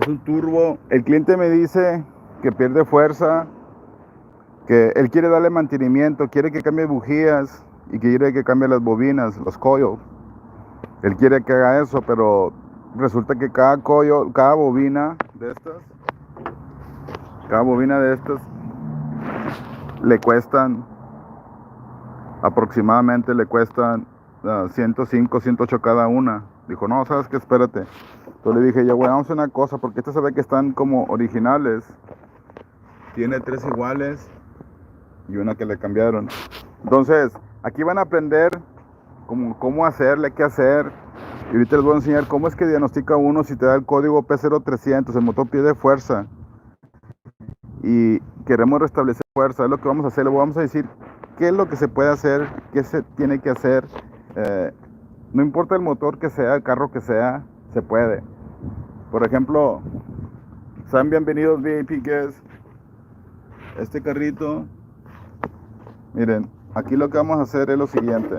Es un turbo. El cliente me dice que pierde fuerza, que él quiere darle mantenimiento, quiere que cambie bujías y quiere que cambie las bobinas, los coils. Él quiere que haga eso, pero resulta que cada coil, cada bobina de estas le cuestan aproximadamente, 105, 108 cada una. Dijo, no, ¿sabes qué? Espérate. Entonces le dije, ya, güey, vamos a hacer una cosa, porque esta se ve que están como originales. Tiene 3 iguales y una que le cambiaron. Entonces, aquí van a aprender cómo hacerle, qué hacer. Y ahorita les voy a enseñar cómo es que diagnostica uno si te da el código P0300, el motor pierde fuerza. Y queremos restablecer fuerza, es lo que vamos a hacer. Le vamos a decir qué es lo que se puede hacer, qué se tiene que hacer. No importa el motor que sea, el carro que sea, se puede. Por ejemplo, sean bienvenidos VIP Guests. Este carrito, miren, aquí lo que vamos a hacer es lo siguiente.